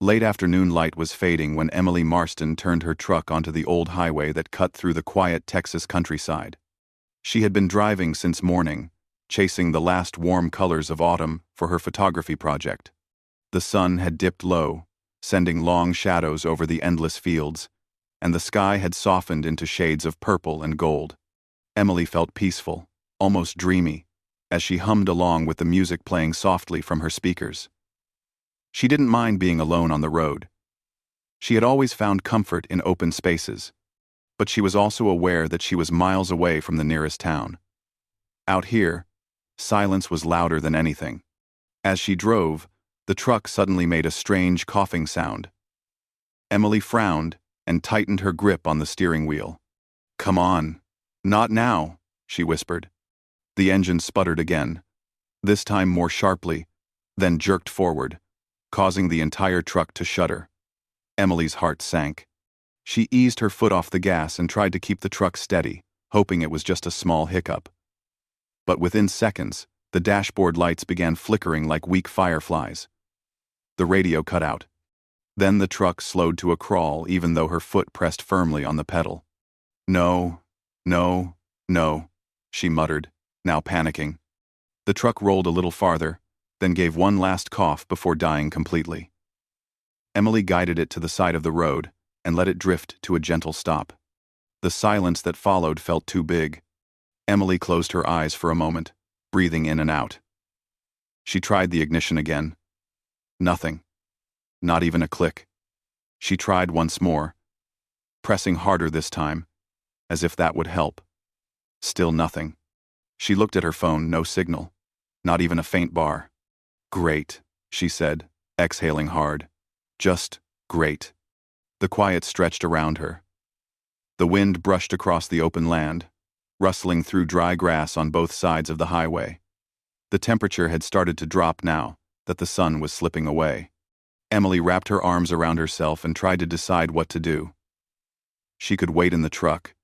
Late afternoon light was fading when Emily Marston turned her truck onto the old highway that cut through the quiet Texas countryside. She had been driving since morning, chasing the last warm colors of autumn for her photography project. The sun had dipped low, sending long shadows over the endless fields, and the sky had softened into shades of purple and gold. Emily felt peaceful, almost dreamy, as she hummed along with the music playing softly from her speakers. She didn't mind being alone on the road. She had always found comfort in open spaces, but she was also aware that she was miles away from the nearest town. Out here, silence was louder than anything. As she drove, the truck suddenly made a strange coughing sound. Emily frowned and tightened her grip on the steering wheel. "Come on. Not now," she whispered. The engine sputtered again, this time more sharply, then jerked forward, causing the entire truck to shudder. Emily's heart sank. She eased her foot off the gas and tried to keep the truck steady, hoping it was just a small hiccup. But within seconds, the dashboard lights began flickering like weak fireflies. The radio cut out. Then the truck slowed to a crawl even though her foot pressed firmly on the pedal. "No, no, no," she muttered, now panicking. The truck rolled a little farther, then gave one last cough before dying completely. Emily guided it to the side of the road and let it drift to a gentle stop. The silence that followed felt too big. Emily closed her eyes for a moment, breathing in and out. She tried the ignition again. Nothing. Not even a click. She tried once more, pressing harder this time, as if that would help. Still nothing. She looked at her phone, no signal. Not even a faint bar. "Great," she said, exhaling hard. "Just great." The quiet stretched around her. The wind brushed across the open land, rustling through dry grass on both sides of the highway. The temperature had started to drop now that the sun was slipping away. Emily wrapped her arms around herself and tried to decide what to do. She could wait in the truck,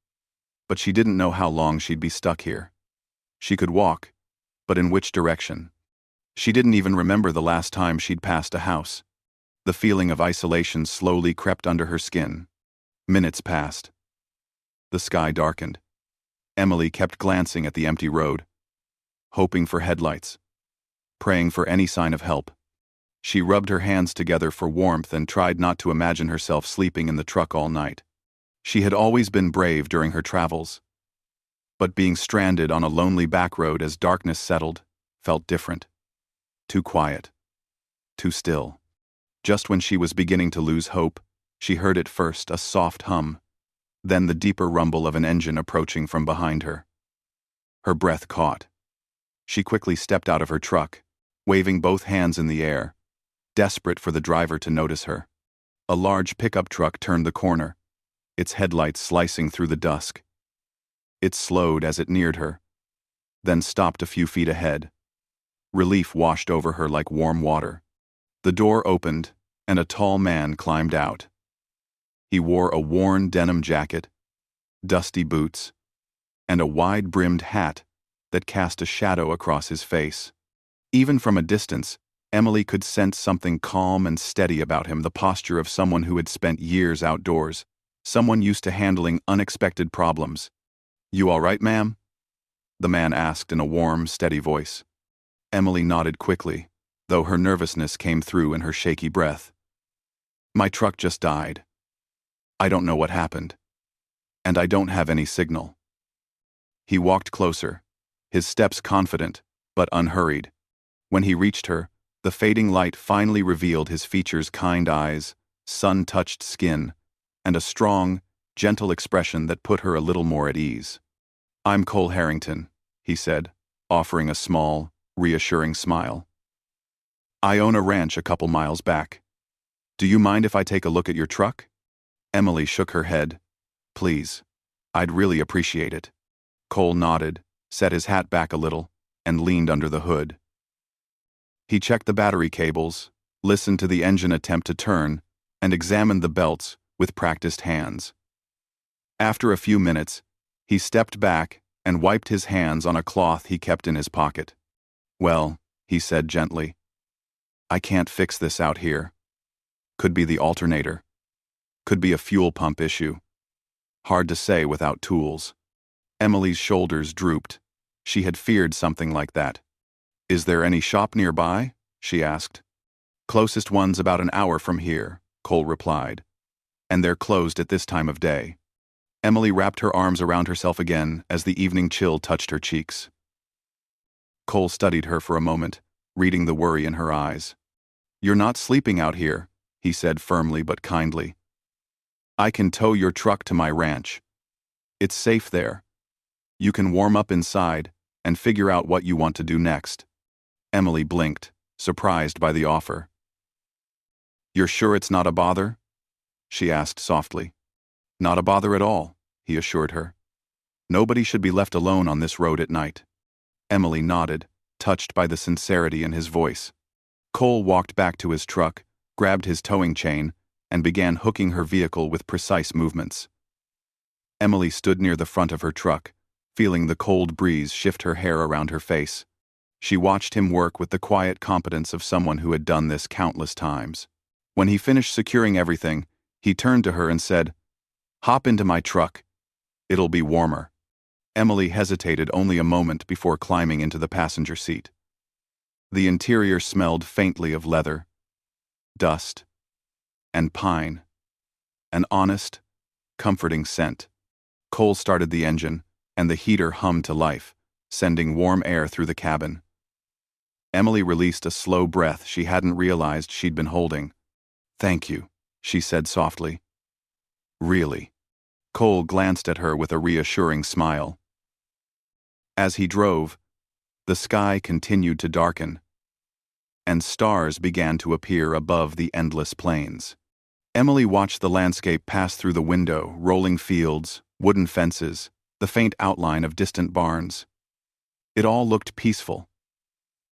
but she didn't know how long she'd be stuck here. She could walk, but in which direction? She didn't even remember the last time she'd passed a house. The feeling of isolation slowly crept under her skin. Minutes passed. The sky darkened. Emily kept glancing at the empty road, hoping for headlights, praying for any sign of help. She rubbed her hands together for warmth and tried not to imagine herself sleeping in the truck all night. She had always been brave during her travels, but being stranded on a lonely back road as darkness settled felt different. Too quiet. Too still. Just when she was beginning to lose hope, she heard at first a soft hum, then the deeper rumble of an engine approaching from behind her. Her breath caught. She quickly stepped out of her truck, waving both hands in the air, desperate for the driver to notice her. A large pickup truck turned the corner, its headlights slicing through the dusk. It slowed as it neared her, then stopped a few feet ahead. Relief washed over her like warm water. The door opened, and a tall man climbed out. He wore a worn denim jacket, dusty boots, and a wide-brimmed hat that cast a shadow across his face. Even from a distance, Emily could sense something calm and steady about him, the posture of someone who had spent years outdoors, someone used to handling unexpected problems. "You all right, ma'am?" the man asked in a warm, steady voice. Emily nodded quickly, though her nervousness came through in her shaky breath. "My truck just died. I don't know what happened. And I don't have any signal." He walked closer, his steps confident, but unhurried. When he reached her, the fading light finally revealed his features, kind eyes, sun-touched skin, and a strong, gentle expression that put her a little more at ease. "I'm Cole Harrington," he said, offering a small, reassuring smile. "I own a ranch a couple miles back. Do you mind if I take a look at your truck?" Emily shook her head. "Please. I'd really appreciate it." Cole nodded, set his hat back a little, and leaned under the hood. He checked the battery cables, listened to the engine attempt to turn, and examined the belts with practiced hands. After a few minutes, he stepped back and wiped his hands on a cloth he kept in his pocket. "Well," he said gently, "I can't fix this out here. Could be the alternator. Could be a fuel pump issue. Hard to say without tools. Emily's shoulders drooped. She had feared something like that. "Is there any shop nearby?" she asked. "Closest one's about an hour from here," Cole replied. "And they're closed at this time of day." Emily wrapped her arms around herself again as the evening chill touched her cheeks. Cole studied her for a moment, reading the worry in her eyes. "You're not sleeping out here," he said firmly but kindly. "I can tow your truck to my ranch. It's safe there. You can warm up inside and figure out what you want to do next." Emily blinked, surprised by the offer. "You're sure it's not a bother?" she asked softly. "Not a bother at all," he assured her. "Nobody should be left alone on this road at night." Emily nodded, touched by the sincerity in his voice. Cole walked back to his truck, grabbed his towing chain, and began hooking her vehicle with precise movements. Emily stood near the front of her truck, feeling the cold breeze shift her hair around her face. She watched him work with the quiet competence of someone who had done this countless times. When he finished securing everything, he turned to her and said, "Hop into my truck. It'll be warmer." Emily hesitated only a moment before climbing into the passenger seat. The interior smelled faintly of leather, dust, and pine. An honest, comforting scent. Cole started the engine, and the heater hummed to life, sending warm air through the cabin. Emily released a slow breath she hadn't realized she'd been holding. "Thank you," she said softly. "Really?" Cole glanced at her with a reassuring smile. As he drove, the sky continued to darken, and stars began to appear above the endless plains. Emily watched the landscape pass through the window, rolling fields, wooden fences, the faint outline of distant barns. It all looked peaceful,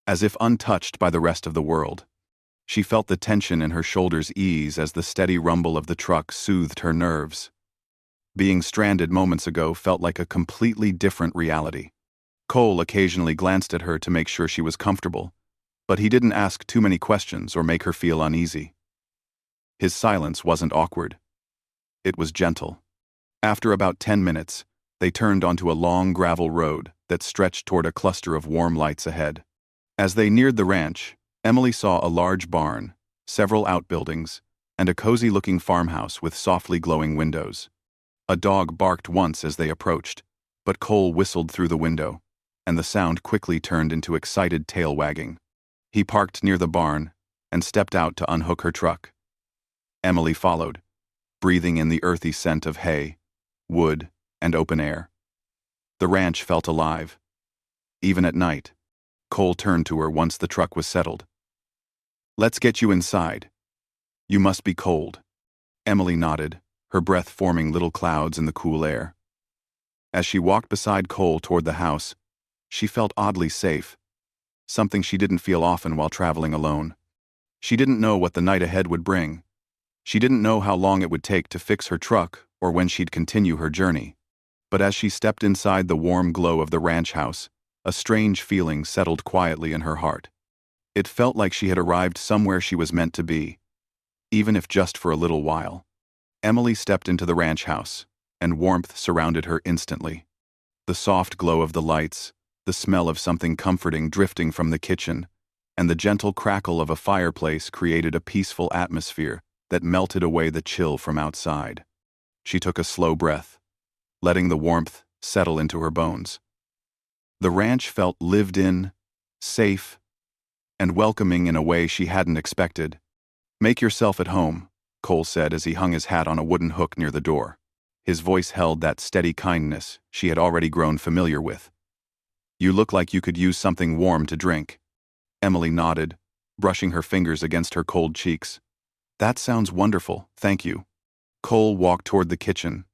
as if untouched by the rest of the world. She felt the tension in her shoulders ease as the steady rumble of the truck soothed her nerves. Being stranded moments ago felt like a completely different reality. Cole occasionally glanced at her to make sure she was comfortable, but he didn't ask too many questions or make her feel uneasy. His silence wasn't awkward. It was gentle. After about 10 minutes, they turned onto a long gravel road that stretched toward a cluster of warm lights ahead. As they neared the ranch, Emily saw a large barn, several outbuildings, and a cozy-looking farmhouse with softly glowing windows. A dog barked once as they approached, but Cole whistled through the window, and the sound quickly turned into excited tail wagging. He parked near the barn and stepped out to unhook her truck. Emily followed, breathing in the earthy scent of hay, wood, and open air. The ranch felt alive. Even at night, Cole turned to her once the truck was settled. "Let's get you inside. You must be cold." Emily nodded, her breath forming little clouds in the cool air. As she walked beside Cole toward the house, she felt oddly safe, something she didn't feel often while traveling alone. She didn't know what the night ahead would bring. She didn't know how long it would take to fix her truck or when she'd continue her journey. But as she stepped inside the warm glow of the ranch house, a strange feeling settled quietly in her heart. It felt like she had arrived somewhere she was meant to be, even if just for a little while. Emily stepped into the ranch house, and warmth surrounded her instantly. The soft glow of the lights, the smell of something comforting drifting from the kitchen, and the gentle crackle of a fireplace created a peaceful atmosphere that melted away the chill from outside. She took a slow breath, letting the warmth settle into her bones. The ranch felt lived in, safe, and welcoming in a way she hadn't expected. "Make yourself at home," Cole said as he hung his hat on a wooden hook near the door. His voice held that steady kindness she had already grown familiar with. "You look like you could use something warm to drink." Emily nodded, brushing her fingers against her cold cheeks. "That sounds wonderful, thank you." Cole walked toward the kitchen,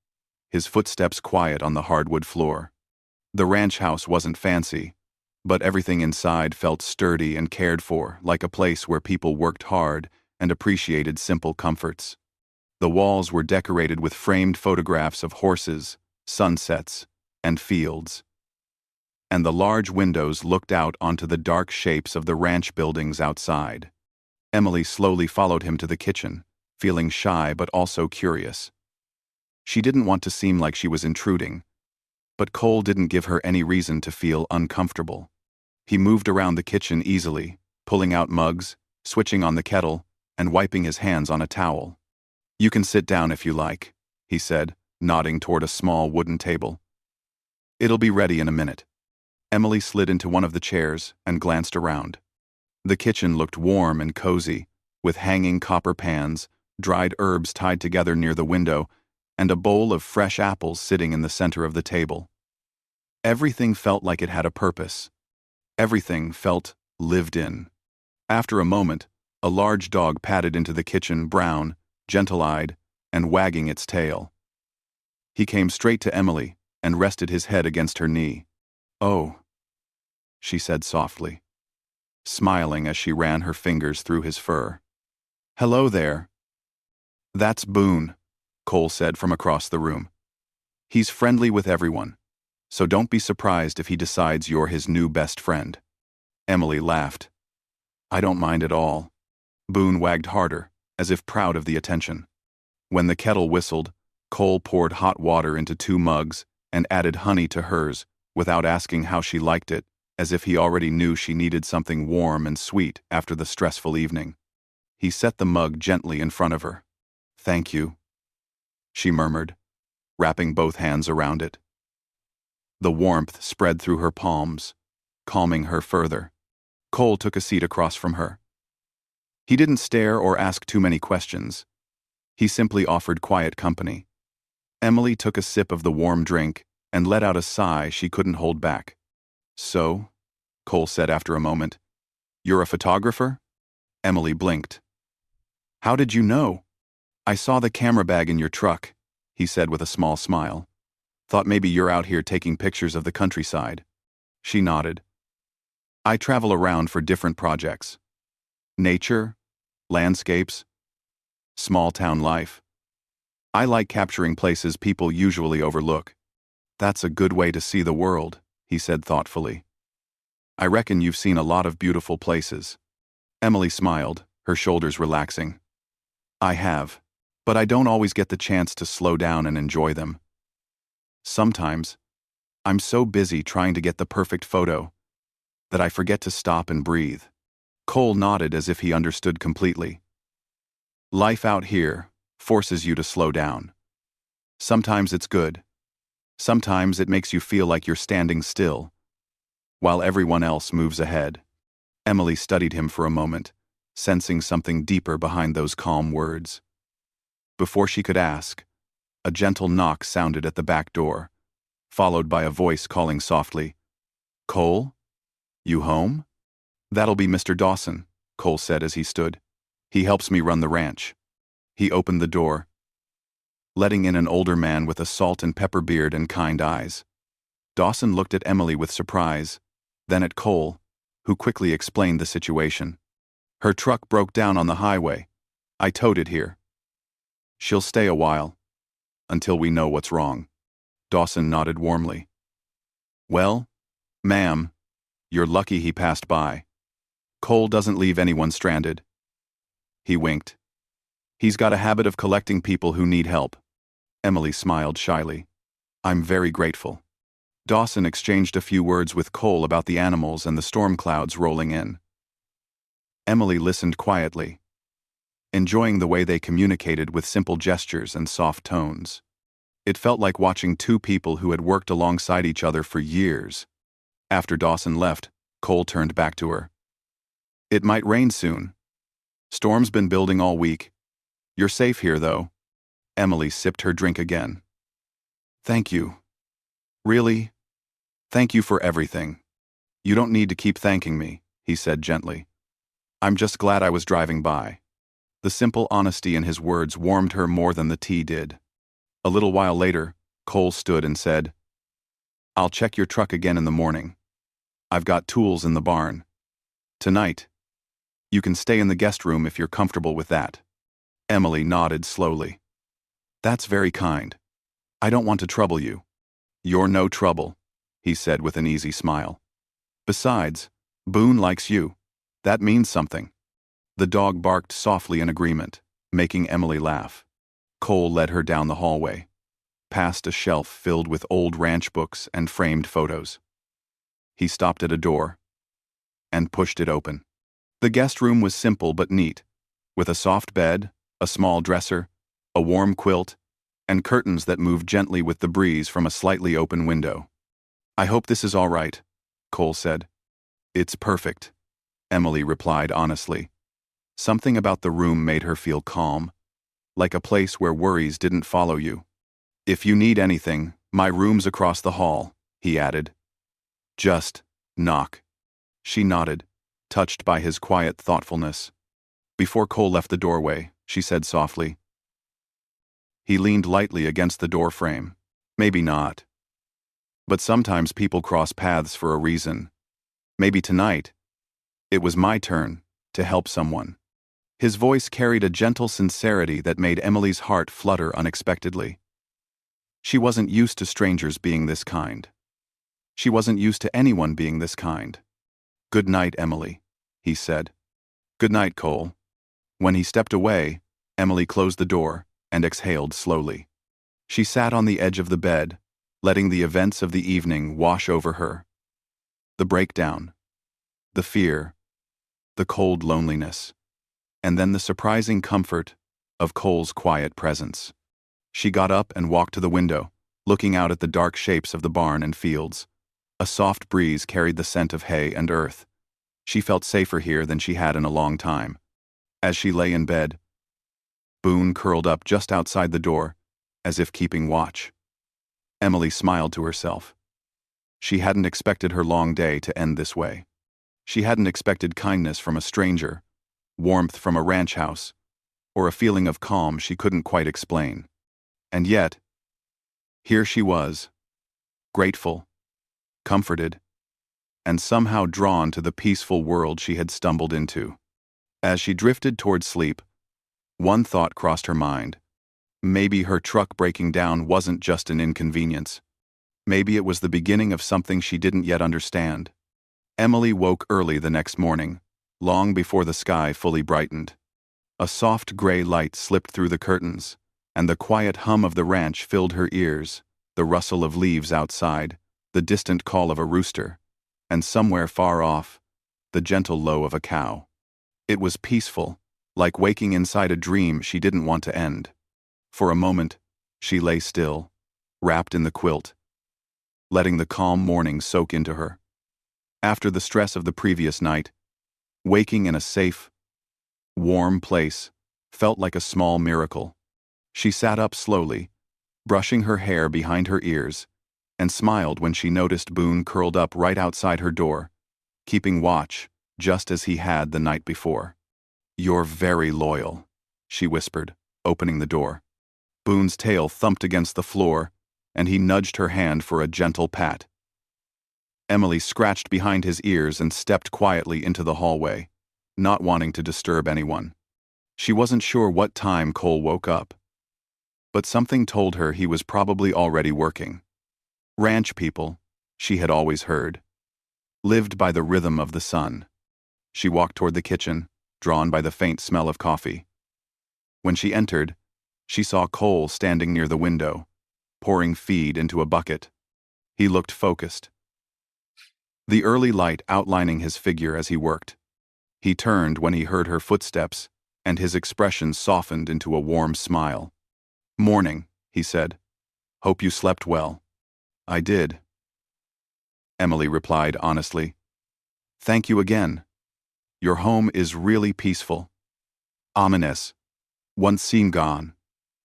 his footsteps quiet on the hardwood floor. The ranch house wasn't fancy, but everything inside felt sturdy and cared for, like a place where people worked hard and appreciated simple comforts. The walls were decorated with framed photographs of horses, sunsets, and fields. And the large windows looked out onto the dark shapes of the ranch buildings outside. Emily slowly followed him to the kitchen, feeling shy but also curious. She didn't want to seem like she was intruding, but Cole didn't give her any reason to feel uncomfortable. He moved around the kitchen easily, pulling out mugs, switching on the kettle, and wiping his hands on a towel. "You can sit down if you like," he said, nodding toward a small wooden table. "It'll be ready in a minute." Emily slid into one of the chairs and glanced around. The kitchen looked warm and cozy, with hanging copper pans, dried herbs tied together near the window, and a bowl of fresh apples sitting in the center of the table. Everything felt like it had a purpose. Everything felt lived in. After a moment, a large dog padded into the kitchen, brown, gentle-eyed, and wagging its tail. He came straight to Emily and rested his head against her knee. "Oh," she said softly, smiling as she ran her fingers through his fur. "Hello there." "That's Boone," Cole said from across the room. "He's friendly with everyone, so don't be surprised if he decides you're his new best friend." Emily laughed. "I don't mind at all." Boone wagged harder, as if proud of the attention. When the kettle whistled, Cole poured hot water into 2 mugs and added honey to hers, without asking how she liked it, as if he already knew she needed something warm and sweet after the stressful evening. He set the mug gently in front of her. "Thank you," she murmured, wrapping both hands around it. The warmth spread through her palms, calming her further. Cole took a seat across from her. He didn't stare or ask too many questions. He simply offered quiet company. Emily took a sip of the warm drink and let out a sigh she couldn't hold back. "So," Cole said after a moment, "you're a photographer?" Emily blinked. "How did you know?" "I saw the camera bag in your truck," he said with a small smile. "Thought maybe you're out here taking pictures of the countryside." She nodded. "I travel around for different projects. Nature, landscapes, small-town life. I like capturing places people usually overlook." "That's a good way to see the world," he said thoughtfully. "I reckon you've seen a lot of beautiful places." Emily smiled, her shoulders relaxing. "I have, but I don't always get the chance to slow down and enjoy them. Sometimes, I'm so busy trying to get the perfect photo that I forget to stop and breathe." Cole nodded as if he understood completely. "Life out here forces you to slow down. Sometimes it's good. Sometimes it makes you feel like you're standing still, while everyone else moves ahead." Emily studied him for a moment, sensing something deeper behind those calm words. Before she could ask, a gentle knock sounded at the back door, followed by a voice calling softly, "Cole? You home?" "That'll be Mr. Dawson," Cole said as he stood. "He helps me run the ranch." He opened the door, letting in an older man with a salt and pepper beard and kind eyes. Dawson looked at Emily with surprise, then at Cole, who quickly explained the situation. "Her truck broke down on the highway. I towed it here. She'll stay a while, until we know what's wrong." Dawson nodded warmly. "Well, ma'am, you're lucky he passed by. Cole doesn't leave anyone stranded." He winked. "He's got a habit of collecting people who need help." Emily smiled shyly. "I'm very grateful." Dawson exchanged a few words with Cole about the animals and the storm clouds rolling in. Emily listened quietly, enjoying the way they communicated with simple gestures and soft tones. It felt like watching 2 people who had worked alongside each other for years. After Dawson left, Cole turned back to her. "It might rain soon. Storm's been building all week. You're safe here, though." Emily sipped her drink again. "Thank you. Really, thank you for everything." "You don't need to keep thanking me," he said gently. "I'm just glad I was driving by." The simple honesty in his words warmed her more than the tea did. A little while later, Cole stood and said, "I'll check your truck again in the morning. I've got tools in the barn. Tonight, you can stay in the guest room if you're comfortable with that." Emily nodded slowly. "That's very kind. I don't want to trouble you." "You're no trouble," he said with an easy smile. "Besides, Boone likes you. That means something." The dog barked softly in agreement, making Emily laugh. Cole led her down the hallway, past a shelf filled with old ranch books and framed photos. He stopped at a door and pushed it open. The guest room was simple but neat, with a soft bed, a small dresser, a warm quilt, and curtains that moved gently with the breeze from a slightly open window. "I hope this is all right," Cole said. "It's perfect," Emily replied honestly. Something about the room made her feel calm, like a place where worries didn't follow you. "If you need anything, my room's across the hall," he added. "Just knock." She nodded, touched by his quiet thoughtfulness. Before Cole left the doorway, she said softly. He leaned lightly against the door frame. "Maybe not. But sometimes people cross paths for a reason. Maybe tonight, it was my turn to help someone." His voice carried a gentle sincerity that made Emily's heart flutter unexpectedly. She wasn't used to strangers being this kind. She wasn't used to anyone being this kind. "Good night, Emily," he said. "Good night, Cole." When he stepped away, Emily closed the door and exhaled slowly. She sat on the edge of the bed, letting the events of the evening wash over her. The breakdown, the fear, the cold loneliness, and then the surprising comfort of Cole's quiet presence. She got up and walked to the window, looking out at the dark shapes of the barn and fields. A soft breeze carried the scent of hay and earth. She felt safer here than she had in a long time. As she lay in bed, Boone curled up just outside the door, as if keeping watch. Emily smiled to herself. She hadn't expected her long day to end this way. She hadn't expected kindness from a stranger, warmth from a ranch house, or a feeling of calm she couldn't quite explain. And yet, here she was, grateful, comforted, and somehow drawn to the peaceful world she had stumbled into. As she drifted toward sleep, one thought crossed her mind. Maybe her truck breaking down wasn't just an inconvenience. Maybe it was the beginning of something she didn't yet understand. Emily woke early the next morning, long before the sky fully brightened. A soft gray light slipped through the curtains, and the quiet hum of the ranch filled her ears, the rustle of leaves outside, the distant call of a rooster, and somewhere far off, the gentle low of a cow. It was peaceful, like waking inside a dream she didn't want to end. For a moment, she lay still, wrapped in the quilt, letting the calm morning soak into her. After the stress of the previous night, waking in a safe, warm place felt like a small miracle. She sat up slowly, brushing her hair behind her ears, and smiled when she noticed Boone curled up right outside her door, keeping watch just as he had the night before. "You're very loyal," she whispered, opening the door. Boone's tail thumped against the floor, and he nudged her hand for a gentle pat. Emily scratched behind his ears and stepped quietly into the hallway, not wanting to disturb anyone. She wasn't sure what time Cole woke up, but something told her he was probably already working. Ranch people, she had always heard, lived by the rhythm of the sun. She walked toward the kitchen, drawn by the faint smell of coffee. When she entered, she saw Cole standing near the window, pouring feed into a bucket. He looked focused, the early light outlining his figure as he worked. He turned when he heard her footsteps, and his expression softened into a warm smile. "Morning," he said. "Hope you slept well." "I did," Emily replied honestly. "Thank you again. Your home is really peaceful." "Ominous. Once seen gone.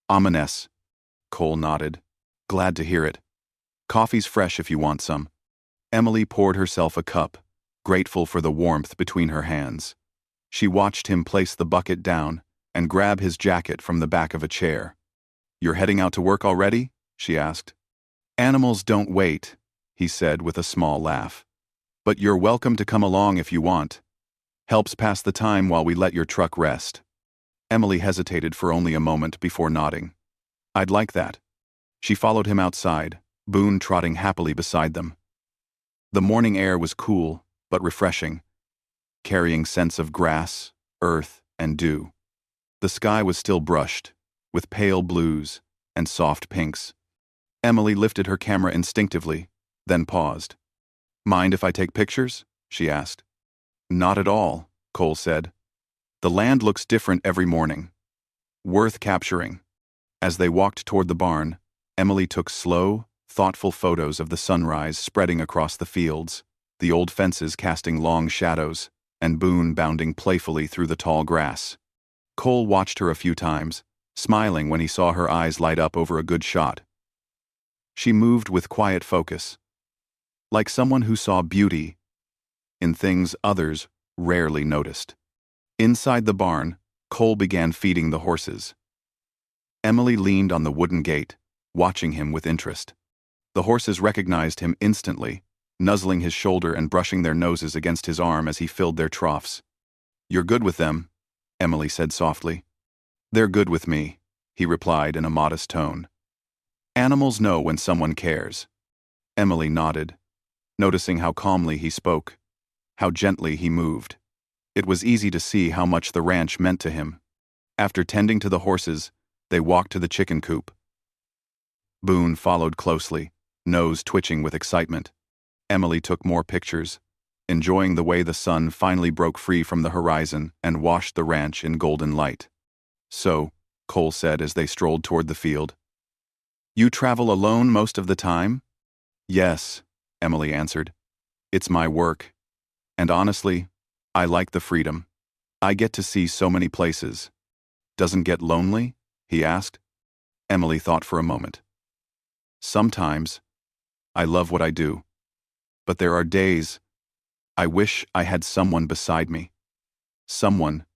Ominous." Cole nodded. "Glad to hear it. Coffee's fresh if you want some." Emily poured herself a cup, grateful for the warmth between her hands. She watched him place the bucket down and grab his jacket from the back of a chair. "You're heading out to work already?" she asked. "Animals don't wait," he said with a small laugh. "But you're welcome to come along if you want. Helps pass the time while we let your truck rest." Emily hesitated for only a moment before nodding. "I'd like that." She followed him outside, Boone trotting happily beside them. The morning air was cool, but refreshing, carrying scents of grass, earth, and dew. The sky was still brushed, with pale blues and soft pinks. Emily lifted her camera instinctively, then paused. "Mind if I take pictures?" she asked. "Not at all," Cole said. "The land looks different every morning. Worth capturing." As they walked toward the barn, Emily took slow, thoughtful photos of the sunrise spreading across the fields, the old fences casting long shadows, and Boone bounding playfully through the tall grass. Cole watched her a few times, smiling when he saw her eyes light up over a good shot. She moved with quiet focus, like someone who saw beauty in things others rarely noticed. Inside the barn, Cole began feeding the horses. Emily leaned on the wooden gate, watching him with interest. The horses recognized him instantly, nuzzling his shoulder and brushing their noses against his arm as he filled their troughs. "You're good with them," Emily said softly. "They're good with me," he replied in a modest tone. "Animals know when someone cares." Emily nodded, noticing how calmly he spoke, how gently he moved. It was easy to see how much the ranch meant to him. After tending to the horses, they walked to the chicken coop. Boone followed closely, nose twitching with excitement. Emily took more pictures, enjoying the way the sun finally broke free from the horizon and washed the ranch in golden light. "So," Cole said as they strolled toward the field, "you travel alone most of the time?" "Yes," Emily answered. "It's my work. And honestly, I like the freedom. I get to see so many places." "Doesn't get lonely?" he asked. Emily thought for a moment. "Sometimes. I love what I do. But there are days I wish I had someone beside me. Someone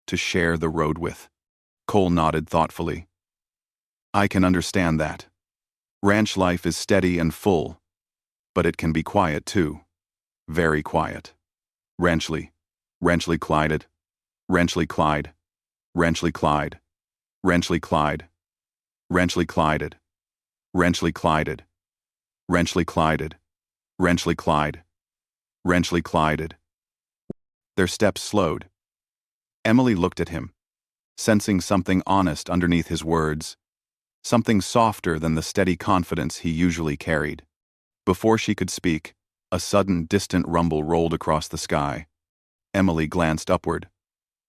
to share the road with." Cole nodded thoughtfully. "I can understand that. Ranch life is steady and full, but it can be quiet too. Very quiet. Ranchly, Ranchly Clyde, Ranchly Clyde, Ranchly Clyde, Ranchly Clyde, Ranchly Clyde, Ranchly Clyde, Ranchly Clyde, Ranchly Clyde, Ranchly Clyde. Their steps slowed. Emily looked at him, sensing something honest underneath his words, something softer than the steady confidence he usually carried. Before she could speak, a sudden distant rumble rolled across the sky. Emily glanced upward.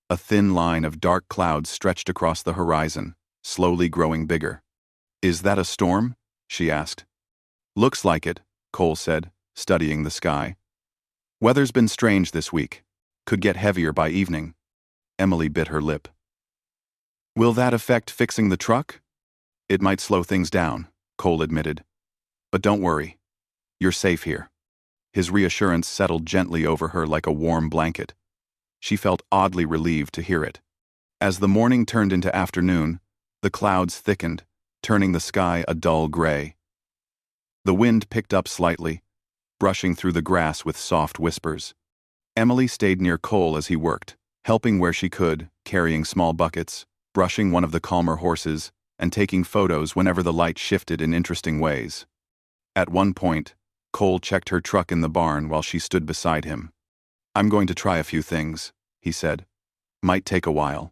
A thin line of dark clouds stretched across the horizon, slowly growing bigger. "Is that a storm?" she asked. "Looks like it," Cole said, studying the sky. "Weather's been strange this week. Could get heavier by evening." Emily bit her lip. "Will that affect fixing the truck?" "It might slow things down," Cole admitted. "But don't worry. You're safe here." His reassurance settled gently over her like a warm blanket. She felt oddly relieved to hear it. As the morning turned into afternoon, the clouds thickened, turning the sky a dull gray. The wind picked up slightly, brushing through the grass with soft whispers. Emily stayed near Cole as he worked, helping where she could, carrying small buckets, brushing one of the calmer horses, and taking photos whenever the light shifted in interesting ways. At one point, Cole checked her truck in the barn while she stood beside him. "I'm going to try a few things," he said. "Might take a while."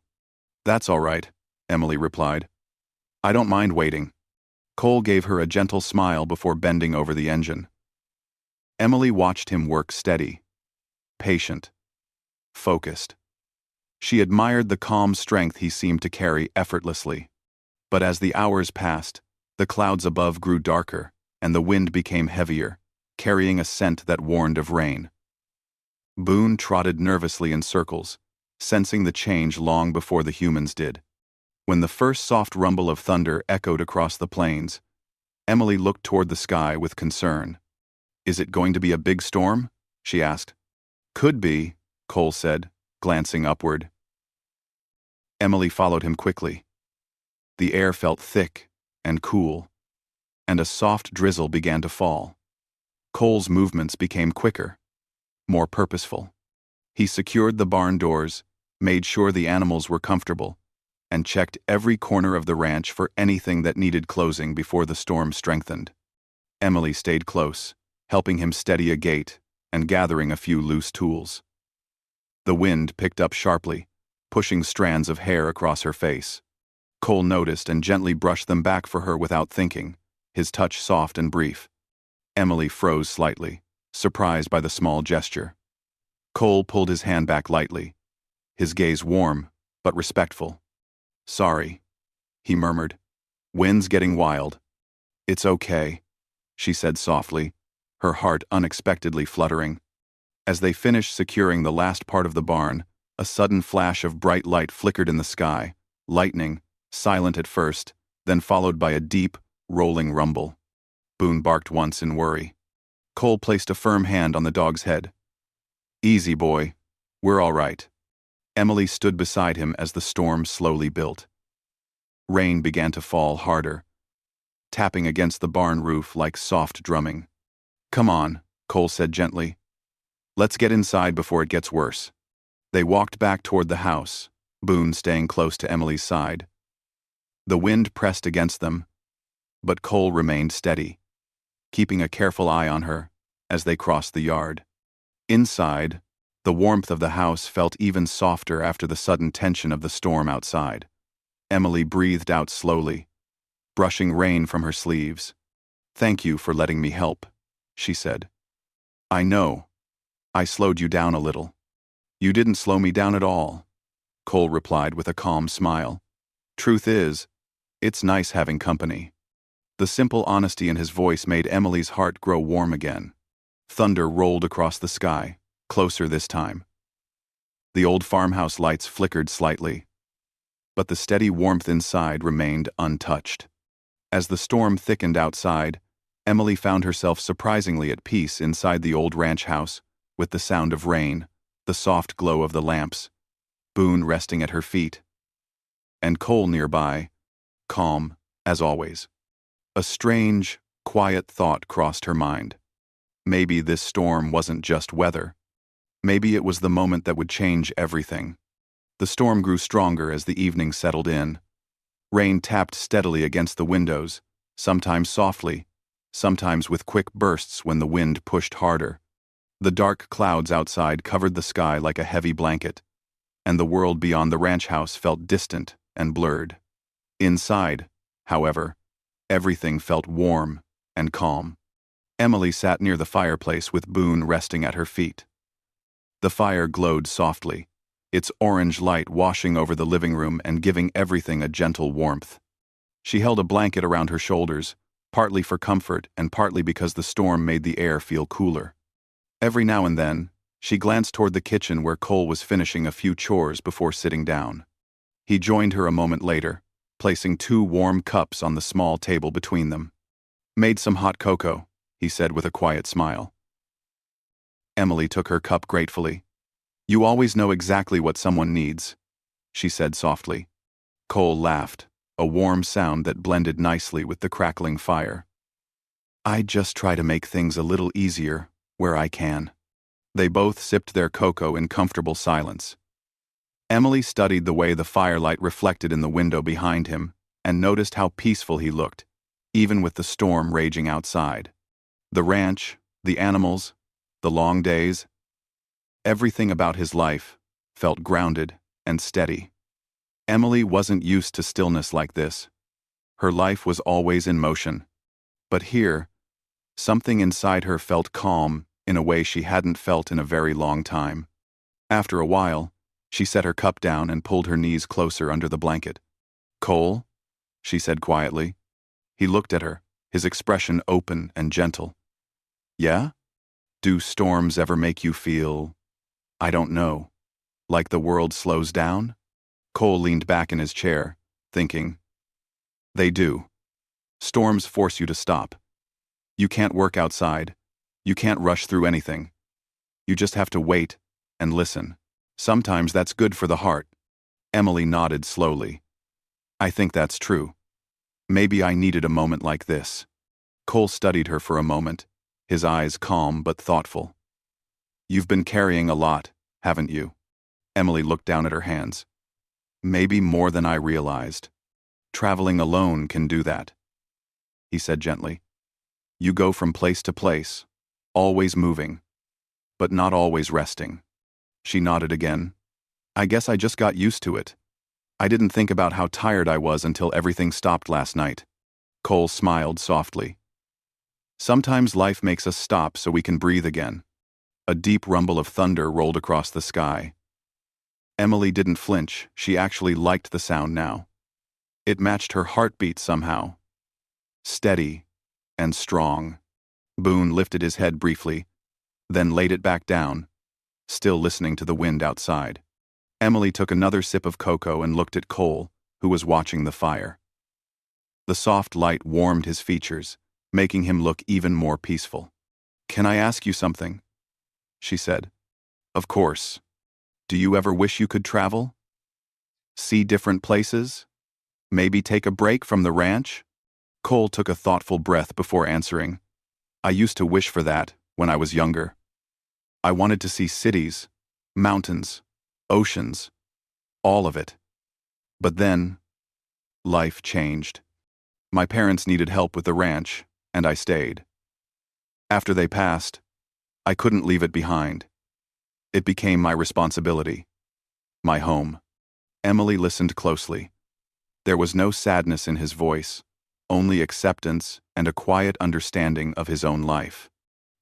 "That's all right," Emily replied. "I don't mind waiting." Cole gave her a gentle smile before bending over the engine. Emily watched him work steady, patient, focused. She admired the calm strength he seemed to carry effortlessly. But as the hours passed, the clouds above grew darker, and the wind became heavier, carrying a scent that warned of rain. Boone trotted nervously in circles, sensing the change long before the humans did. When the first soft rumble of thunder echoed across the plains, Emily looked toward the sky with concern. "Is it going to be a big storm?" she asked. "Could be," Cole said, glancing upward. Emily followed him quickly. The air felt thick and cool, and a soft drizzle began to fall. Cole's movements became quicker, more purposeful. He secured the barn doors, made sure the animals were comfortable, and checked every corner of the ranch for anything that needed closing before the storm strengthened. Emily stayed close, helping him steady a gate and gathering a few loose tools. The wind picked up sharply, pushing strands of hair across her face. Cole noticed and gently brushed them back for her without thinking, his touch soft and brief. Emily froze slightly, surprised by the small gesture. Cole pulled his hand back lightly, his gaze warm, but respectful. "Sorry," he murmured. "Wind's getting wild." "It's okay," she said softly, her heart unexpectedly fluttering. As they finished securing the last part of the barn, a sudden flash of bright light flickered in the sky, lightning, silent at first, then followed by a deep, rolling rumble. Boone barked once in worry. Cole placed a firm hand on the dog's head. "Easy, boy. We're all right." Emily stood beside him as the storm slowly built. Rain began to fall harder, tapping against the barn roof like soft drumming. "Come on," Cole said gently. "Let's get inside before it gets worse." They walked back toward the house, Boone staying close to Emily's side. The wind pressed against them, but Cole remained steady, keeping a careful eye on her as they crossed the yard. Inside, the warmth of the house felt even softer after the sudden tension of the storm outside. Emily breathed out slowly, brushing rain from her sleeves. "Thank you for letting me help," she said. "I know. I slowed you down a little." "You didn't slow me down at all," Cole replied with a calm smile. "Truth is, it's nice having company." The simple honesty in his voice made Emily's heart grow warm again. Thunder rolled across the sky, closer this time. The old farmhouse lights flickered slightly, but the steady warmth inside remained untouched. As the storm thickened outside, Emily found herself surprisingly at peace inside the old ranch house, with the sound of rain, the soft glow of the lamps, Boone resting at her feet, and Cole nearby, calm, as always. A strange, quiet thought crossed her mind. Maybe this storm wasn't just weather. Maybe it was the moment that would change everything. The storm grew stronger as the evening settled in. Rain tapped steadily against the windows, sometimes softly, sometimes with quick bursts when the wind pushed harder. The dark clouds outside covered the sky like a heavy blanket, and the world beyond the ranch house felt distant and blurred. Inside, however, everything felt warm and calm. Emily sat near the fireplace with Boone resting at her feet. The fire glowed softly, its orange light washing over the living room and giving everything a gentle warmth. She held a blanket around her shoulders, partly for comfort and partly because the storm made the air feel cooler. Every now and then, she glanced toward the kitchen where Cole was finishing a few chores before sitting down. He joined her a moment later, placing 2 warm cups on the small table between them. "Made some hot cocoa," he said with a quiet smile. Emily took her cup gratefully. "You always know exactly what someone needs," she said softly. Cole laughed, a warm sound that blended nicely with the crackling fire. "I just try to make things a little easier where I can." They both sipped their cocoa in comfortable silence. Emily studied the way the firelight reflected in the window behind him and noticed how peaceful he looked, even with the storm raging outside. The ranch, the animals, the long days, everything about his life felt grounded and steady. Emily wasn't used to stillness like this. Her life was always in motion. But here, something inside her felt calm in a way she hadn't felt in a very long time. After a while, she set her cup down and pulled her knees closer under the blanket. "Cole?" she said quietly. He looked at her, his expression open and gentle. "Yeah? Do storms ever make you feel, I don't know, like the world slows down?" Cole leaned back in his chair, thinking. "They do. Storms force you to stop. You can't work outside. You can't rush through anything. You just have to wait and listen. Sometimes that's good for the heart." Emily nodded slowly. "I think that's true. Maybe I needed a moment like this." Cole studied her for a moment, his eyes calm but thoughtful. "You've been carrying a lot, haven't you?" Emily looked down at her hands. "Maybe more than I realized. Traveling alone can do that," he said gently. "You go from place to place, always moving, but not always resting." She nodded again. I guess I just got used to it. I didn't think about how tired I was until everything stopped last night. Cole smiled softly. Sometimes life makes us stop so we can breathe again. A deep rumble of thunder rolled across the sky. Emily didn't flinch, she actually liked the sound now. It matched her heartbeat somehow. Steady and strong. Boone lifted his head briefly, then laid it back down, still listening to the wind outside. Emily took another sip of cocoa and looked at Cole, who was watching the fire. The soft light warmed his features, making him look even more peaceful. "Can I ask you something?" she said. "Of course. Do you ever wish you could travel? See different places? Maybe take a break from the ranch?" Cole took a thoughtful breath before answering. "I used to wish for that when I was younger. I wanted to see cities, mountains, oceans, all of it. But then, life changed. My parents needed help with the ranch, and I stayed. After they passed, I couldn't leave it behind. It became my responsibility. My home." Emily listened closely. There was no sadness in his voice, only acceptance and a quiet understanding of his own life.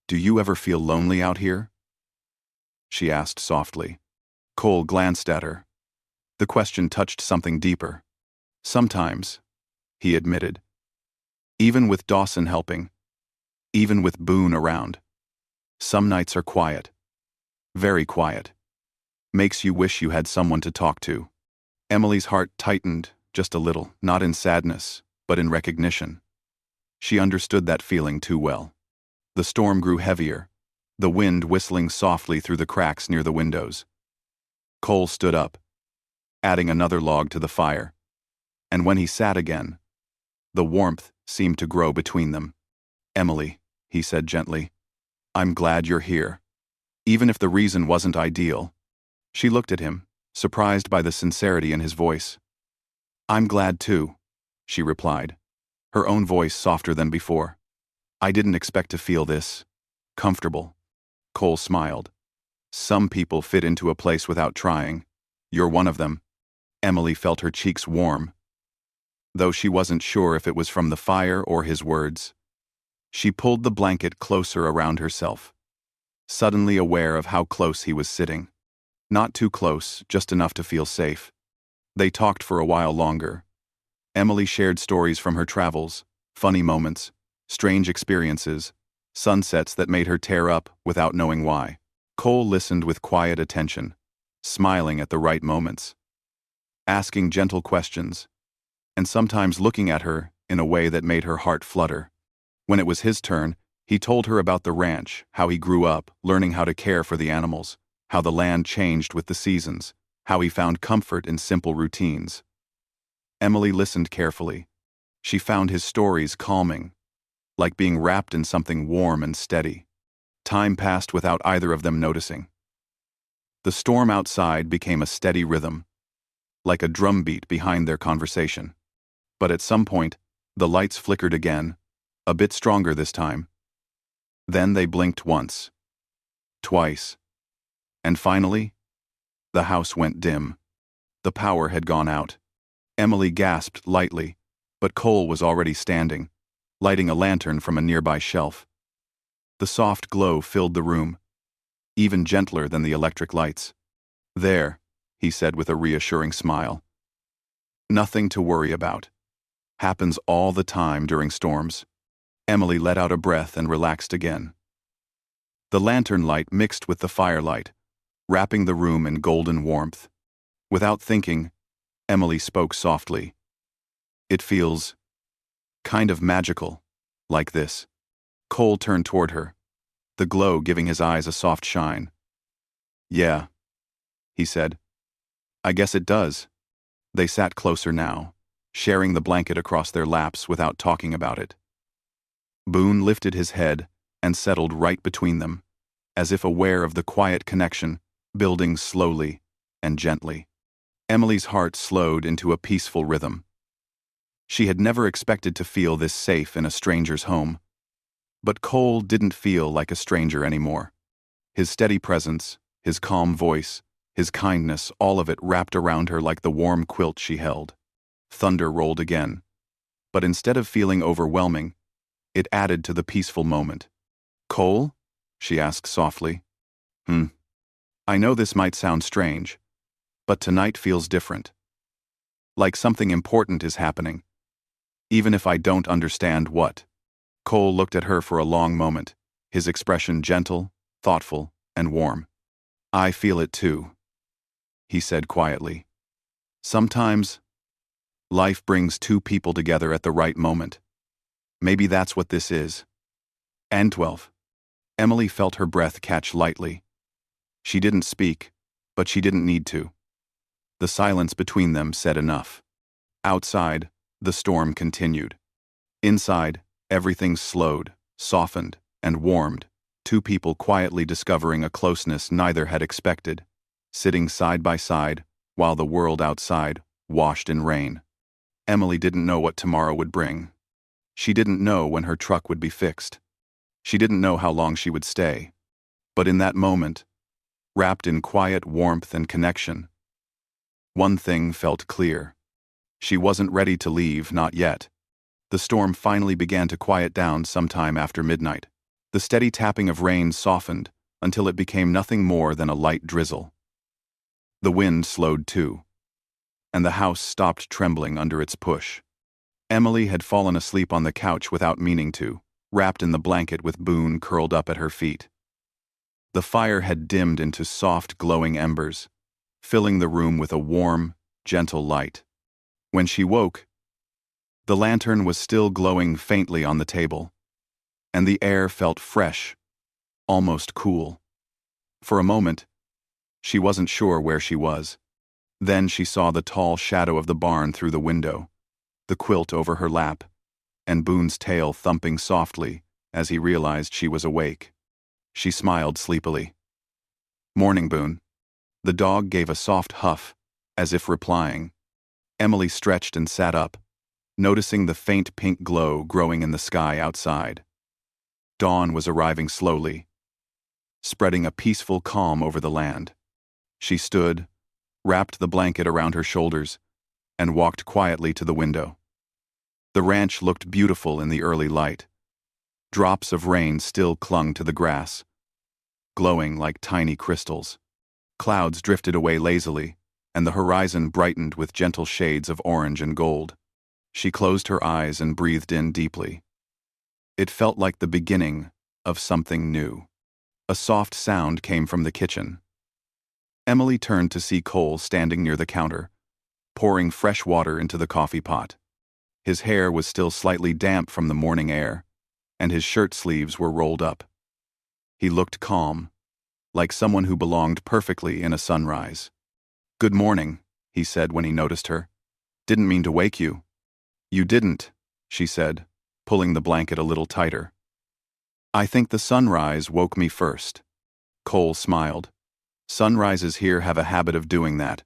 "Do you ever feel lonely out here?" she asked softly. Cole glanced at her. The question touched something deeper. "Sometimes," he admitted. "Even with Dawson helping, even with Boone around. Some nights are quiet. Very quiet. Makes you wish you had someone to talk to." Emily's heart tightened just a little, not in sadness, but in recognition. She understood that feeling too well. The storm grew heavier, the wind whistling softly through the cracks near the windows. Cole stood up, adding another log to the fire, and when he sat again, the warmth seemed to grow between them. "Emily," he said gently, "I'm glad you're here. Even if the reason wasn't ideal." She looked at him, surprised by the sincerity in his voice. "I'm glad too," she replied, her own voice softer than before. "I didn't expect to feel this comfortable." Cole smiled. "Some people fit into a place without trying. You're one of them." Emily felt her cheeks warm, though she wasn't sure if it was from the fire or his words. She pulled the blanket closer around herself, suddenly aware of how close he was sitting. Not too close, just enough to feel safe. They talked for a while longer. Emily shared stories from her travels, funny moments, strange experiences, sunsets that made her tear up without knowing why. Cole listened with quiet attention, smiling at the right moments, asking gentle questions, and sometimes looking at her in a way that made her heart flutter. When it was his turn, he told her about the ranch, how he grew up, learning how to care for the animals, how the land changed with the seasons, how he found comfort in simple routines. Emily listened carefully. She found his stories calming, like being wrapped in something warm and steady. Time passed without either of them noticing. The storm outside became a steady rhythm, like a drumbeat behind their conversation. But at some point, the lights flickered again, a bit stronger this time. Then they blinked once, twice, and finally, the house went dim. The power had gone out. Emily gasped lightly, but Cole was already standing, lighting a lantern from a nearby shelf. The soft glow filled the room, even gentler than the electric lights. "There," he said with a reassuring smile. "Nothing to worry about. Happens all the time during storms." Emily let out a breath and relaxed again. The lantern light mixed with the firelight, wrapping the room in golden warmth. Without thinking, Emily spoke softly. "It feels kind of magical, like this." Cole turned toward her, the glow giving his eyes a soft shine. "Yeah," he said. "I guess it does." They sat closer now, sharing the blanket across their laps without talking about it. Boone lifted his head and settled right between them, as if aware of the quiet connection, building slowly and gently. Emily's heart slowed into a peaceful rhythm. She had never expected to feel this safe in a stranger's home. But Cole didn't feel like a stranger anymore. His steady presence, his calm voice, His kindness, all of it wrapped around her like the warm quilt she held. Thunder rolled again. But instead of feeling overwhelming, it added to the peaceful moment. "Cole?" she asked softly. I know this might sound strange, but tonight feels different. Like something important is happening, even if I don't understand what." Cole looked at her for a long moment, his expression gentle, thoughtful, and warm. "I feel it too," he said quietly. "Sometimes, life brings two people together at the right moment. Maybe that's what this is." And 12. Emily felt her breath catch lightly. She didn't speak, but she didn't need to. The silence between them said enough. Outside, the storm continued. Inside, everything slowed, softened, and warmed, two people quietly discovering a closeness neither had expected, sitting side by side, while the world outside washed in rain. Emily didn't know what tomorrow would bring. She didn't know when her truck would be fixed. She didn't know how long she would stay. But in that moment, wrapped in quiet warmth and connection, one thing felt clear. She wasn't ready to leave, not yet. The storm finally began to quiet down sometime after midnight. The steady tapping of rain softened until it became nothing more than a light drizzle. The wind slowed too, and the house stopped trembling under its push. Emily had fallen asleep on the couch without meaning to, wrapped in the blanket with Boone curled up at her feet. The fire had dimmed into soft, glowing embers, filling the room with a warm, gentle light. When she woke, the lantern was still glowing faintly on the table, and the air felt fresh, almost cool. For a moment, she wasn't sure where she was. Then she saw the tall shadow of the barn through the window, the quilt over her lap, and Boone's tail thumping softly as he realized she was awake. She smiled sleepily. "Morning, Boone." The dog gave a soft huff, as if replying. Emily stretched and sat up, noticing the faint pink glow growing in the sky outside. Dawn was arriving slowly, spreading a peaceful calm over the land. She stood, wrapped the blanket around her shoulders, and walked quietly to the window. The ranch looked beautiful in the early light. Drops of rain still clung to the grass, glowing like tiny crystals. Clouds drifted away lazily, and the horizon brightened with gentle shades of orange and gold. She closed her eyes and breathed in deeply. It felt like the beginning of something new. A soft sound came from the kitchen. Emily turned to see Cole standing near the counter, pouring fresh water into the coffee pot. His hair was still slightly damp from the morning air, and his shirt sleeves were rolled up. He looked calm, like someone who belonged perfectly in a sunrise. "Good morning," he said when he noticed her. "Didn't mean to wake you." "You didn't," she said, pulling the blanket a little tighter. "I think the sunrise woke me first." Cole smiled. "Sunrises here have a habit of doing that."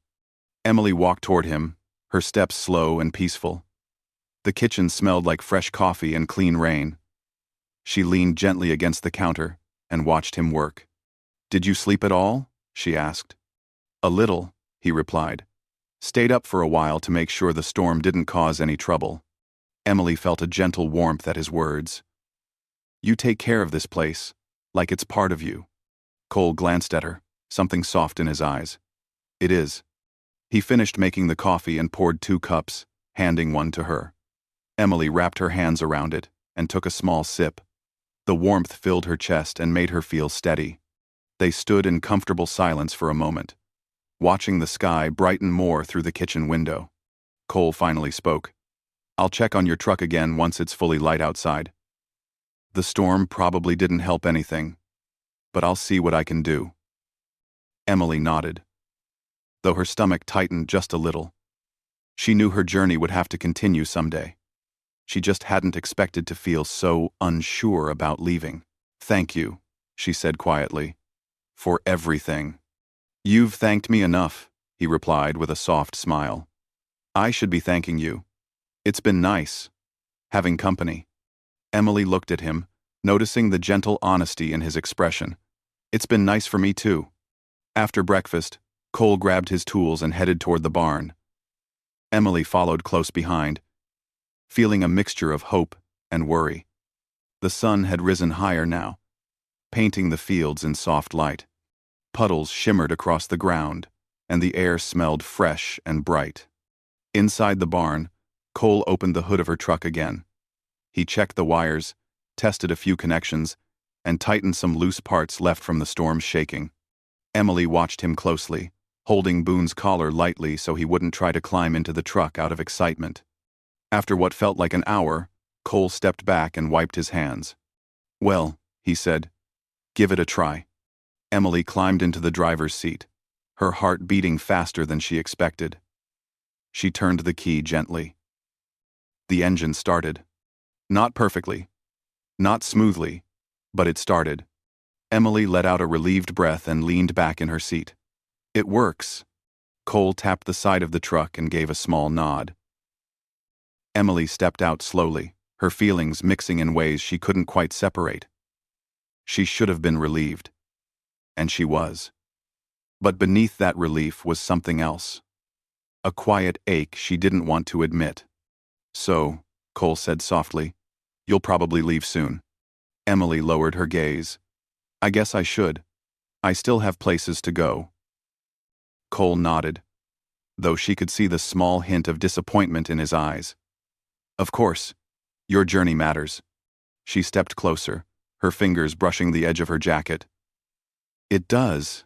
Emily walked toward him, her steps slow and peaceful. The kitchen smelled like fresh coffee and clean rain. She leaned gently against the counter and watched him work. "Did you sleep at all?" she asked. "A little," he replied. "Stayed up for a while to make sure the storm didn't cause any trouble." Emily felt a gentle warmth at his words. "You take care of this place, like it's part of you." Cole glanced at her, something soft in his eyes. "It is." He finished making the coffee and poured 2 cups, handing one to her. Emily wrapped her hands around it and took a small sip. The warmth filled her chest and made her feel steady. They stood in comfortable silence for a moment, watching the sky brighten more through the kitchen window. Cole finally spoke. "I'll check on your truck again once it's fully light outside. The storm probably didn't help anything, but I'll see what I can do." Emily nodded, though her stomach tightened just a little. She knew her journey would have to continue someday. She just hadn't expected to feel so unsure about leaving. "Thank you," she said quietly, "for everything." "You've thanked me enough," he replied with a soft smile. "I should be thanking you. It's been nice, having company." Emily looked at him, noticing the gentle honesty in his expression. "It's been nice for me too." After breakfast, Cole grabbed his tools and headed toward the barn. Emily followed close behind, feeling a mixture of hope and worry. The sun had risen higher now, painting the fields in soft light. Puddles shimmered across the ground, and the air smelled fresh and bright. Inside the barn, Cole opened the hood of her truck again. He checked the wires, tested a few connections, and tightened some loose parts left from the storm's shaking. Emily watched him closely, holding Boone's collar lightly so he wouldn't try to climb into the truck out of excitement. After what felt like an hour, Cole stepped back and wiped his hands. "Well," he said, "give it a try." Emily climbed into the driver's seat, her heart beating faster than she expected. She turned the key gently. The engine started. Not perfectly, not smoothly, but it started. Emily let out a relieved breath and leaned back in her seat. "It works." Cole tapped the side of the truck and gave a small nod. Emily stepped out slowly, her feelings mixing in ways she couldn't quite separate. She should have been relieved. And she was. But beneath that relief was something else. A quiet ache she didn't want to admit. "So," Cole said softly, "you'll probably leave soon." Emily lowered her gaze. "I guess I should. I still have places to go." Cole nodded, though she could see the small hint of disappointment in his eyes. "Of course. Your journey matters." She stepped closer, her fingers brushing the edge of her jacket. "It does.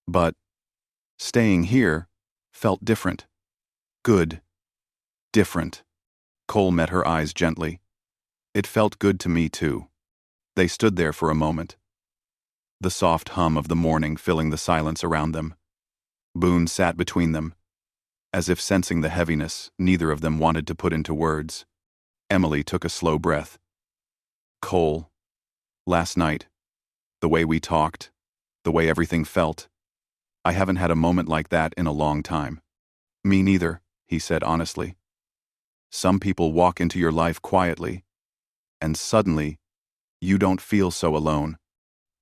But staying here felt different. Good. Different." Cole met her eyes gently. "It felt good to me, too." They stood there for a moment, the soft hum of the morning filling the silence around them. Boone sat between them, as if sensing the heaviness neither of them wanted to put into words. Emily took a slow breath. "Cole, last night, the way we talked, the way everything felt, I haven't had a moment like that in a long time." "Me neither," he said honestly. "Some people walk into your life quietly, and suddenly, you don't feel so alone."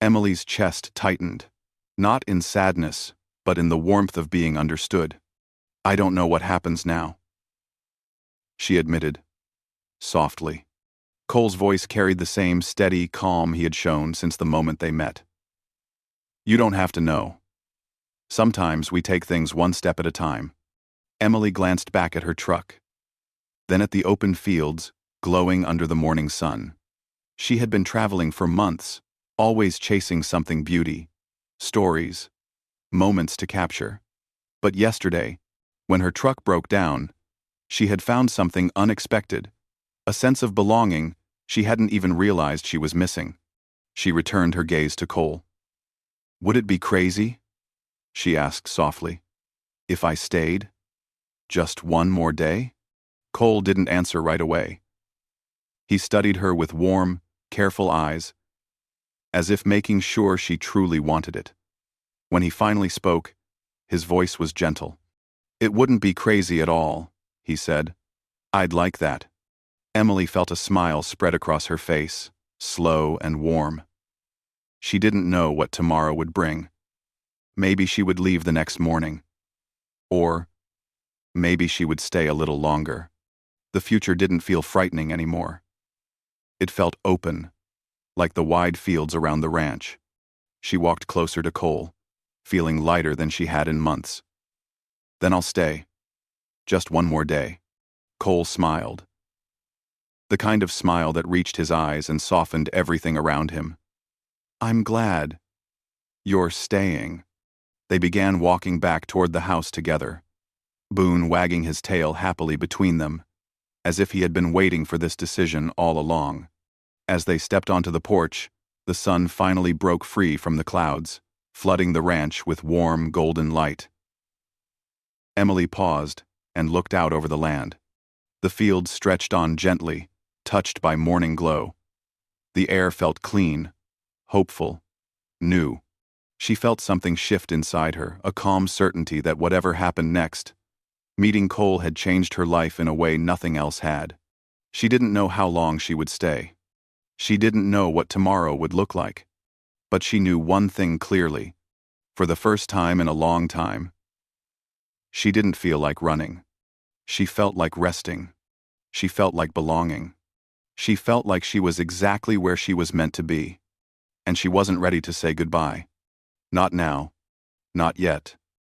Emily's chest tightened, not in sadness, but in the warmth of being understood. "I don't know what happens now," she admitted, softly. Cole's voice carried the same steady calm he had shown since the moment they met. "You don't have to know. Sometimes we take things one step at a time." Emily glanced back at her truck, then at the open fields, glowing under the morning sun. She had been traveling for months, always chasing something: beauty, stories, moments to capture. But yesterday, when her truck broke down, she had found something unexpected, a sense of belonging she hadn't even realized she was missing. She returned her gaze to Cole. "Would it be crazy?" she asked softly. "If I stayed? Just one more day?" Cole didn't answer right away. He studied her with warm, careful eyes, as if making sure she truly wanted it. When he finally spoke, his voice was gentle. "It wouldn't be crazy at all," he said. "I'd like that." Emily felt a smile spread across her face, slow and warm. She didn't know what tomorrow would bring. Maybe she would leave the next morning. Or maybe she would stay a little longer. The future didn't feel frightening anymore. It felt open, like the wide fields around the ranch. She walked closer to Cole, feeling lighter than she had in months. "Then I'll stay. Just one more day." Cole smiled. The kind of smile that reached his eyes and softened everything around him. "I'm glad you're staying." They began walking back toward the house together, Boone wagging his tail happily between them, as if he had been waiting for this decision all along. As they stepped onto the porch, the sun finally broke free from the clouds, flooding the ranch with warm, golden light. Emily paused and looked out over the land. The fields stretched on gently, touched by morning glow. The air felt clean, hopeful, new. She felt something shift inside her, a calm certainty that whatever happened next, meeting Cole had changed her life in a way nothing else had. She didn't know how long she would stay. She didn't know what tomorrow would look like. But she knew one thing clearly: For the first time in a long time, she didn't feel like running. She felt like resting. She felt like belonging. She felt like she was exactly where she was meant to be. And she wasn't ready to say goodbye. Not now. Not yet.